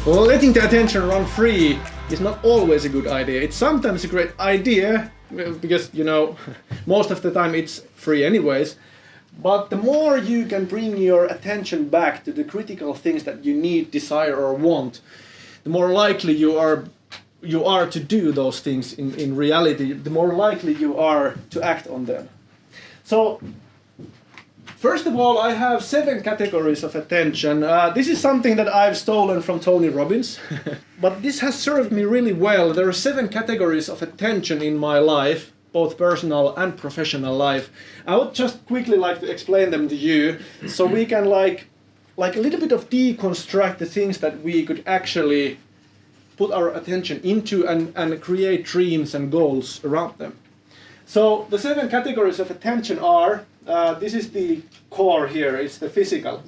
Well, letting the attention run free is not always a good idea. It's sometimes a great idea because, you know, most of the time it's free anyways. But the more you can bring your attention back to the critical things that you need, desire or want, the more likely you are to do those things in reality, the more likely you are to act on them. So, first of all, I have 7 categories of attention. This is something that I've stolen from Tony Robbins, but this has served me really well. There are 7 categories of attention in my life, both personal and professional life. I would just quickly like to explain them to you, so we can like a little bit of deconstruct the things that we could actually put our attention into and create dreams and goals around them. So the 7 categories of attention are, this is the core here, it's the physical.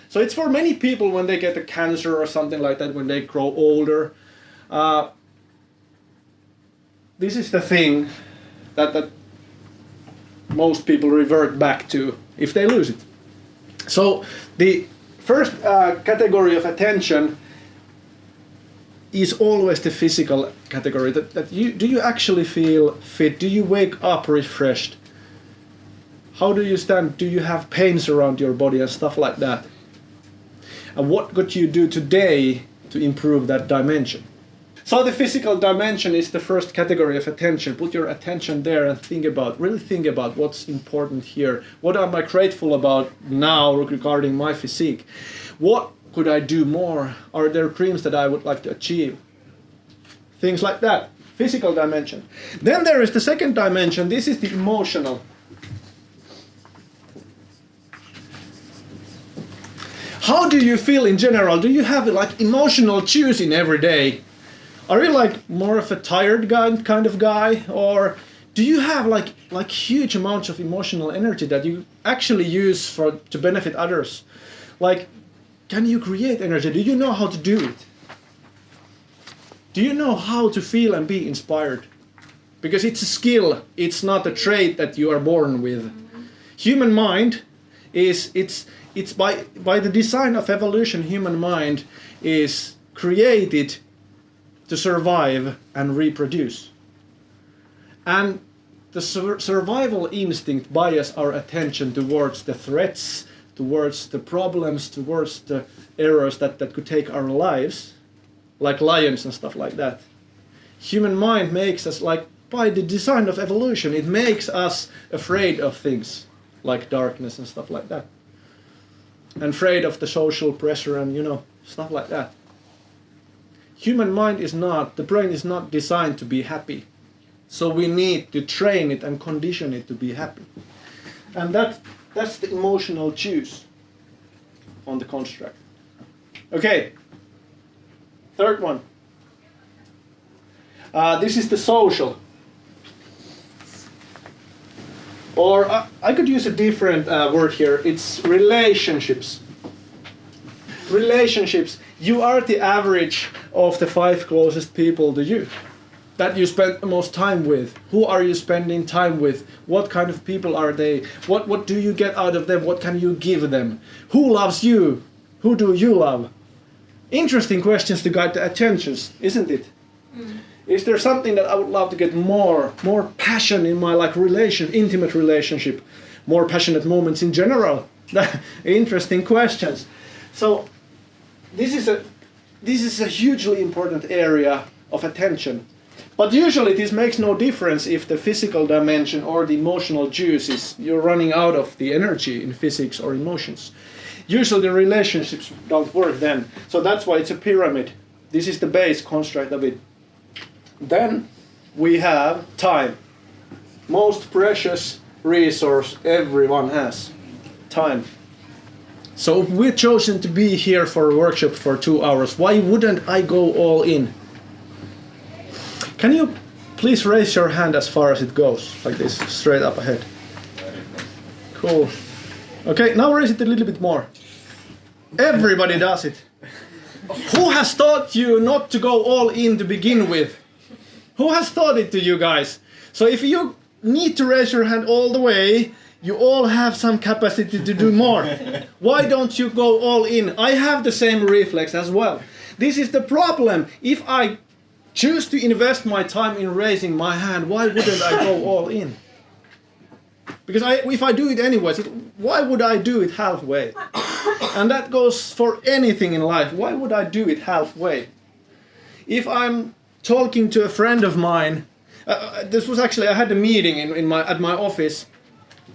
So it's for many people when they get a cancer or something like that, when they grow older. This is the thing that most people revert back to if they lose it. So the first category of attention is always the physical category. Do you actually feel fit? Do you wake up refreshed? How do you stand? Do you have pains around your body and stuff like that? And what could you do today to improve that dimension? So the physical dimension is the first category of attention. Put your attention there and really think about what's important here. What am I grateful about now regarding my physique? What could I do more? Are there dreams that I would like to achieve? Things like that. Physical dimension. Then there is the second dimension. This is the emotional. How do you feel in general? Do you have like emotional juice in every day? Are you like more of a tired guy, kind of guy, or do you have like huge amounts of emotional energy that you actually use to benefit others? Like, can you create energy? Do you know how to do it? Do you know how to feel and be inspired? Because it's a skill, it's not a trait that you are born with. Human mind it's by the design of evolution, human mind is created to survive and reproduce. And the survival instinct bias our attention towards the threats, towards the problems, towards the errors that could take our lives, like lions and stuff like that. Human mind makes us, like by the design of evolution, it makes us afraid of things like darkness and stuff like that. And afraid of the social pressure and, you know, stuff like that. Human mind the brain is not designed to be happy. So we need to train it and condition it to be happy. And that's the emotional juice on the construct. Okay, third one. This is the social. Or I could use a different word here. It's relationships. Relationships. You are the average of the 5 closest people to you that you spend the most time with. Who are you spending time with? What kind of people are they? What do you get out of them? What can you give them? Who loves you? Who do you love? Interesting questions to guide the attentions, isn't it? Mm. Is there something that I would love to get more passion in my intimate relationship, more passionate moments in general? Interesting questions. So this is a hugely important area of attention. But usually this makes no difference if the physical dimension or the emotional juice you're running out of the energy in physics or emotions. Usually the relationships don't work then. So that's why it's a pyramid. This is the base construct of it. Then we have time. Most precious resource everyone has. Time. So if we're chosen to be here for a workshop for 2 hours, why wouldn't I go all in? Can you please raise your hand as far as it goes, like this, straight up ahead? Cool. Okay, now raise it a little bit more. Everybody does it. Who has taught you not to go all in to begin with? Who has taught it to you guys? So if you need to raise your hand all the way, You all have some capacity to do more. Why don't you go all in? I have the same reflex as well. This is the problem. If I choose to invest my time in raising my hand, why wouldn't I go all in? Because if I do it anyways, why would I do it halfway? And that goes for anything in life. Why would I do it halfway? If I'm talking to a friend of mine, this was actually, I had a meeting at my office,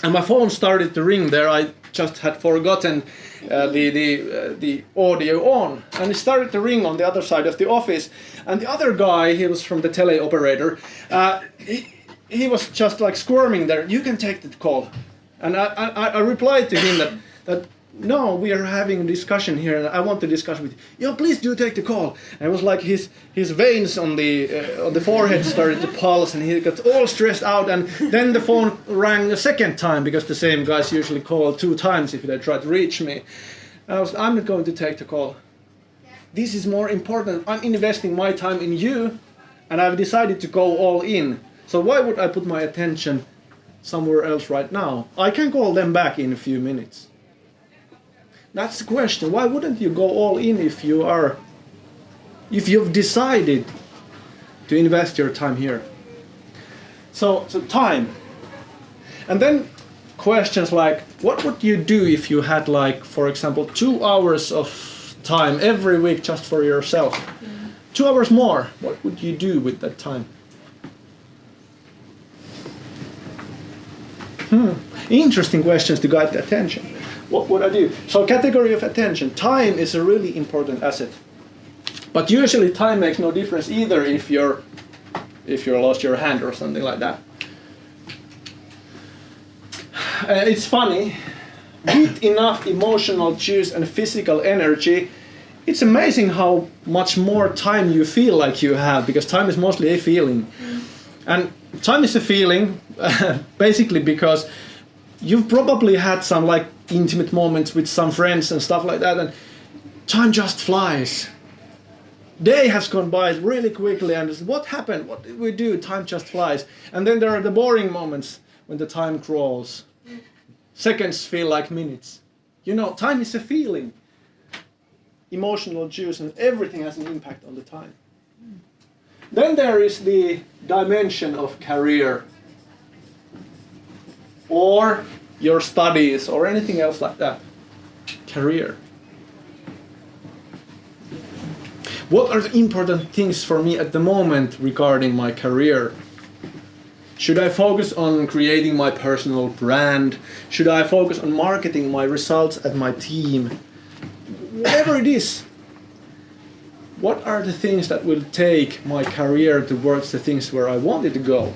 and my phone started to ring there. I just had forgotten the audio on, and it started to ring on the other side of the office. And the other guy, he was from the tele operator, he was just like squirming there. You can take the call. And I replied to him that no, we are having a discussion here, and I want to discuss with you. Yo, please do take the call. And it was like his veins on the forehead started to pulse, and he got all stressed out. And then the phone rang a second time, because the same guys usually call 2 times if they try to reach me. I'm not going to take the call. This is more important. I'm investing my time in you, and I've decided to go all in. So why would I put my attention somewhere else right now? I can call them back in a few minutes. That's the question. Why wouldn't you go all in if you've decided to invest your time here? So time. And then questions like, what would you do if you had, like, for example, 2 hours of time every week just for yourself? 2 hours more. What would you do with that time? Interesting questions to guide the attention. What would I do? So category of attention. Time is a really important asset. But usually time makes no difference either if you're lost your hand or something like that. It's funny. With enough emotional juice and physical energy, it's amazing how much more time you feel like you have, because time is mostly a feeling. And time is a feeling basically because you've probably had some like intimate moments with some friends and stuff like that, and time just flies. Day has gone by really quickly, and what happened? What did we do? Time just flies. And then there are the boring moments when the time crawls. Seconds feel like minutes. You know, time is a feeling. Emotional juice and everything has an impact on the time. Then there is the dimension of career, or your studies, or anything else like that. Career. What are the important things for me at the moment regarding my career? Should I focus on creating my personal brand? Should I focus on marketing my results at my team? Whatever it is. What are the things that will take my career towards the things where I want it to go?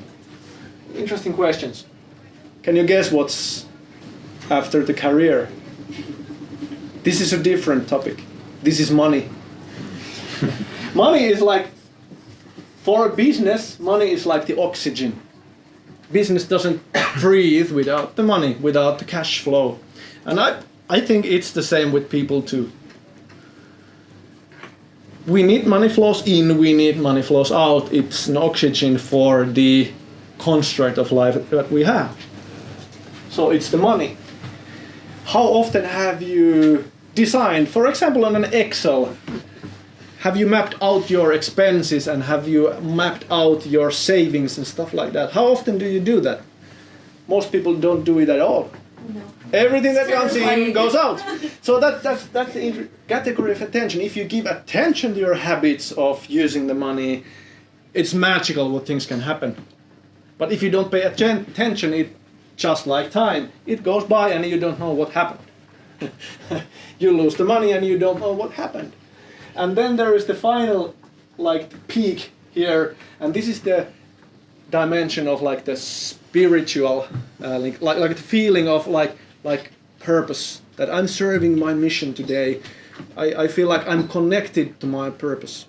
Interesting questions. Can you guess what's after the career? This is a different topic. This is money. Money is like, for a business, money is like the oxygen. Business doesn't breathe without the money, without the cash flow. And I think it's the same with people too. We need money flows in, we need money flows out. It's an oxygen for the construct of life that we have. So it's the money. How often have you designed, for example on an Excel, have you mapped out your expenses and have you mapped out your savings and stuff like that? How often do you do that? Most people don't do it at all. No. Everything that comes in goes out. So that's the category of attention. If you give attention to your habits of using the money, it's magical what things can happen. But if you don't pay attention, it just like time, it goes by and you don't know what happened. You lose the money and you don't know what happened. And then there is the final, like, peak here, and this is the dimension of like the spiritual, like the feeling of like purpose, that I'm serving my mission today. I feel like I'm connected to my purpose.